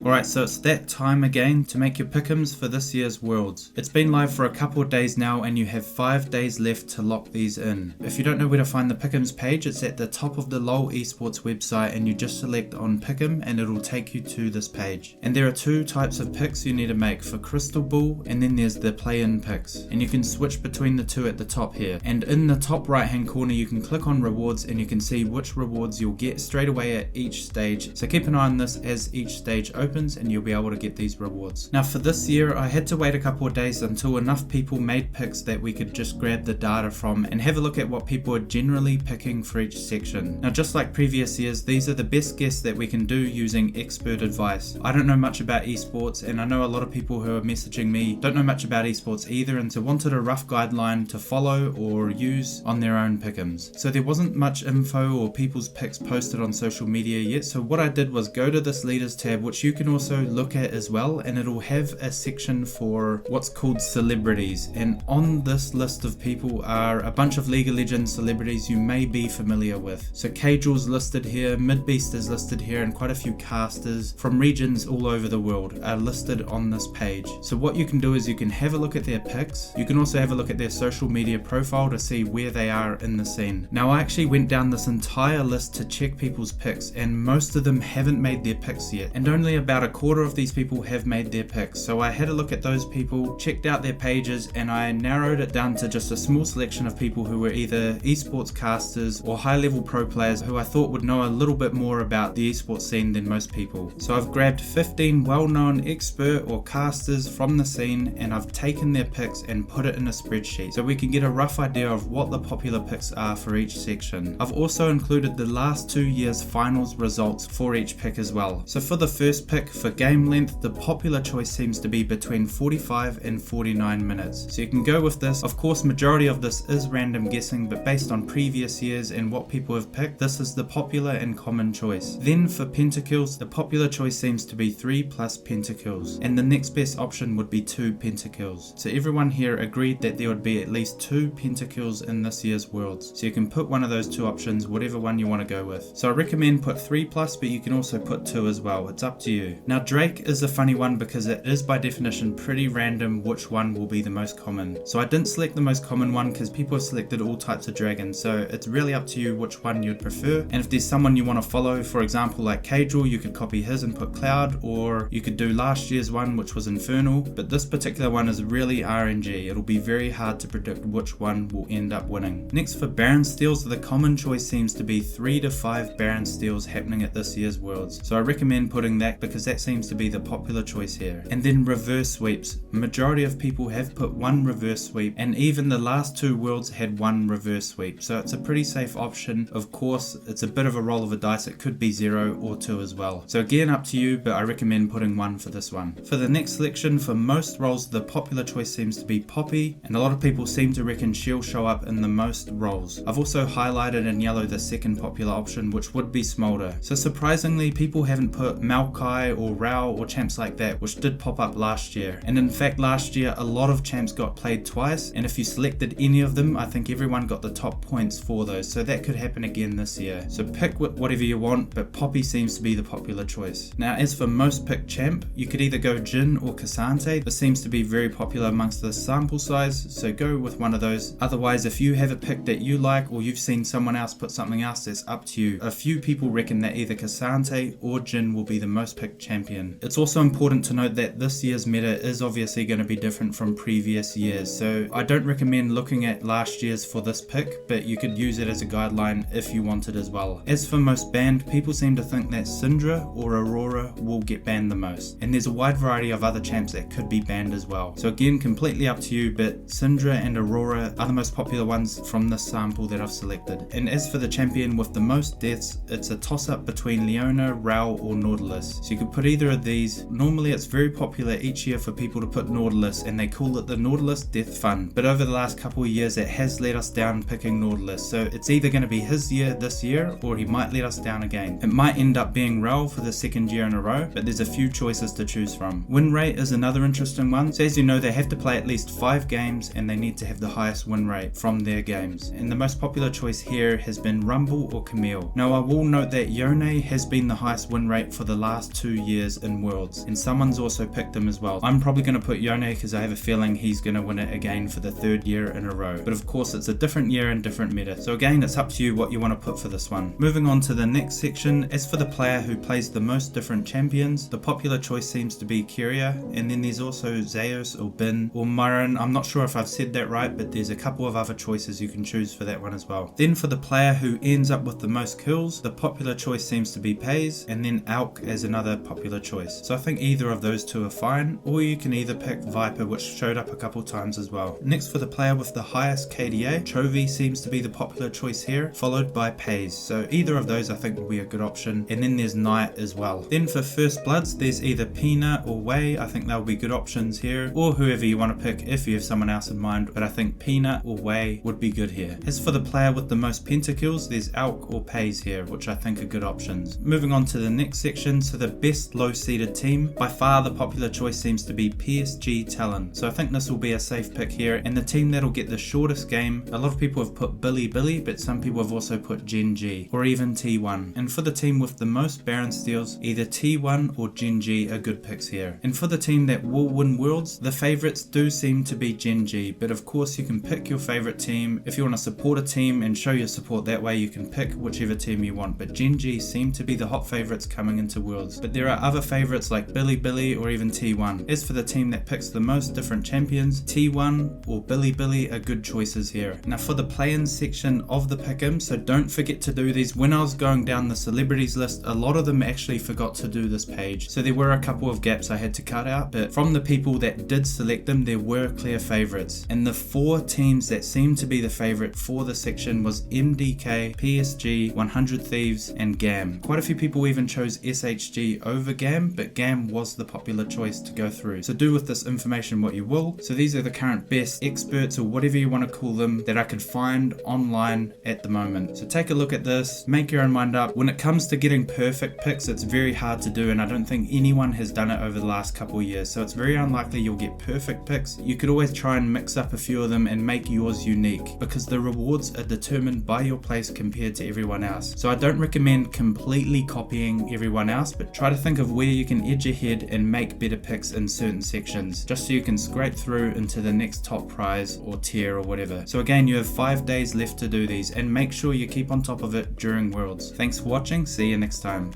Alright, so it's that time again to make your pickems for this year's Worlds. It's been live for a couple of days now and you have 5 days left to lock these in. If you don't know where to find the pickems page, it's at the top of the LOL Esports website and you just select on pickem and it'll take you to this page. And there are two types of picks you need to make for Crystal Ball, and then there's the play-in picks. And you can switch between the two at the top here. And in the top right hand corner you can click on rewards and you can see which rewards you'll get straight away at each stage. So keep an eye on this as each stage opens and you'll be able to get these rewards. Now for this year I had to wait a couple of days until enough people made picks that we could just grab the data from and have a look at what people are generally picking for each section. Now just like previous years, these are the best guess that we can do using expert advice. I don't know much about esports and I know a lot of people who are messaging me don't know much about esports either, and so wanted a rough guideline to follow or use on their own pickems. So there wasn't much info or people's picks posted on social media yet, so what I did was go to this leaders tab, which you can also look at as well, and it'll have a section for what's called celebrities, and on this list of people are a bunch of League of Legends celebrities you may be familiar with. So Cagel's listed here, Midbeast is listed here, and quite a few casters from regions all over the world are listed on this page. So what you can do is you can have a look at their picks. You can also have a look at their social media profile to see where they are in the scene. Now I actually went down this entire list to check people's picks, and most of them haven't made their picks yet, and only about a quarter of these people have made their picks. So I had a look at those people, checked out their pages, and I narrowed it down to just a small selection of people who were either esports casters or high level pro players who I thought would know a little bit more about the esports scene than most people. So I've grabbed 15 well-known expert or casters from the scene and I've taken their picks and put it in a spreadsheet so we can get a rough idea of what the popular picks are for each section. I've also included the last 2 years finals results for each pick as well. So for the first pick, for game length, the popular choice seems to be between 45 and 49 minutes. So you can go with this. Of course, majority of this is random guessing, but based on previous years and what people have picked, this is the popular and common choice. Then for pentakills, the popular choice seems to be 3 plus pentakills, and the next best option would be 2 pentakills. So everyone here agreed that there would be at least 2 pentakills in this year's Worlds. So you can put one of those two options, whatever one you want to go with. So I recommend put 3 plus, but you can also put 2 as well. It's up to you. Now Drake is a funny one because it is by definition pretty random which one will be the most common. So I didn't select the most common one because people have selected all types of dragons, so it's really up to you which one you'd prefer. And if there's someone you want to follow, for example like Cagel, you could copy his and put Cloud, or you could do last year's one which was Infernal, but this particular one is really RNG. It'll be very hard to predict which one will end up winning. Next for Baron steals, the common choice seems to be 3 to 5 Baron steals happening at this year's Worlds. So I recommend putting that because that seems to be the popular choice here. And then reverse sweeps. Majority of people have put 1 reverse sweep, and even the last 2 Worlds had 1 reverse sweep. So it's a pretty safe option. Of course, it's a bit of a roll of a dice. It could be 0 or 2 as well. So again, up to you, but I recommend putting 1 for this one. For the next selection, for most roles, the popular choice seems to be Poppy, and a lot of people seem to reckon she'll show up in the most roles. I've also highlighted in yellow the second popular option, which would be Smolder. So surprisingly, people haven't put Maokai or Rao or champs like that, which did pop up last year. And in fact, last year a lot of champs got played twice, and if you selected any of them, I think everyone got the top points for those, so that could happen again this year. So pick whatever you want, but Poppy seems to be the popular choice. Now as for most picked champ, you could either go Jhin or Cassante. This seems to be very popular amongst the sample size, so go with one of those. Otherwise, if you have a pick that you like or you've seen someone else put something else, that's up to you. A few people reckon that either Cassante or Jhin will be the most picked champion. It's also important to note that this year's meta is obviously going to be different from previous years, so I don't recommend looking at last year's for this pick, but you could use it as a guideline if you wanted as well. As for most banned, people seem to think that Syndra or Aurora will get banned the most, and there's a wide variety of other champs that could be banned as well. So again, completely up to you, but Syndra and Aurora are the most popular ones from this sample that I've selected. And as for the champion with the most deaths, it's a toss-up between Leona, Rao or Nautilus. So you could put either of these. Normally it's very popular each year for people to put Nautilus, and they call it the Nautilus Death Fund. But over the last couple of years it has let us down picking Nautilus, so it's either going to be his year this year or he might let us down again. It might end up being Rao for the second year in a row, but there's a few choices to choose from. Win rate is another interesting one. So as you know, they have to play at least 5 games and they need to have the highest win rate from their games. And the most popular choice here has been Rumble or Camille. Now I will note that Yone has been the highest win rate for the last 2 2 years in Worlds, and someone's also picked him as well. I'm probably going to put Yone because I have a feeling he's going to win it again for the 3rd year in a row. But of course it's a different year and different meta, so again it's up to you what you want to put for this one. Moving on to the next section, as for the player who plays the most different champions, the popular choice seems to be Kyria, and then there's also Zeus or Bin or Myron. I'm not sure if I've said that right, but there's a couple of other choices you can choose for that one as well. Then for the player who ends up with the most kills, the popular choice seems to be Pays, and then Alk as another popular choice. So I think either of those two are fine, or you can either pick Viper, which showed up a couple times as well. Next, for the player with the highest KDA, Chovy seems to be the popular choice here, followed by Pays. So either of those I think will be a good option, and then there's Knight as well. Then for First Bloods, there's either Pina or Wei. I think they'll be good options here, or whoever you want to pick if you have someone else in mind, but I think Pina or Wei would be good here. As for the player with the most pentakills, there's Alk or Pays here, which I think are good options. Moving on to the next section, so the best low seeded team, by far the popular choice seems to be PSG Talon. So I think this will be a safe pick here, and the team that'll get the shortest game, a lot of people have put Billy, but some people have also put Gen G or even T1. And for the team with the most Baron steals, either T1 or Gen G are good picks here. And for the team that will win Worlds, the favourites do seem to be Gen G, but of course you can pick your favourite team. If you want to support a team and show your support that way, you can pick whichever team you want, but Gen G seem to be the hot favourites coming into Worlds. But there are other favourites like Billy or even T1. As for the team that picks the most different champions, T1 or Billy are good choices here. Now for the play-in section of the pick'em, so don't forget to do these. When I was going down the celebrities list, a lot of them actually forgot to do this page, so there were a couple of gaps I had to cut out, but from the people that did select them, there were clear favourites. And the 4 teams that seemed to be the favourite for the section was MDK, PSG, 100 Thieves and GAM. Quite a few people even chose SHG over GAM, but GAM was the popular choice to go through. So do with this information what you will. So these are the current best experts, or whatever you want to call them, that I could find online at the moment. So take a look at this, make your own mind up. When it comes to getting perfect picks, it's very hard to do, and I don't think anyone has done it over the last couple of years, so it's very unlikely you'll get perfect picks. You could always try and mix up a few of them and make yours unique, because the rewards are determined by your place compared to everyone else. So I don't recommend completely copying everyone else, but try to think of where you can edge ahead and make better picks in certain sections, just so you can scrape through into the next top prize or tier or whatever. So again, you have 5 days left to do these, and make sure you keep on top of it during Worlds. Thanks for watching, see you next time.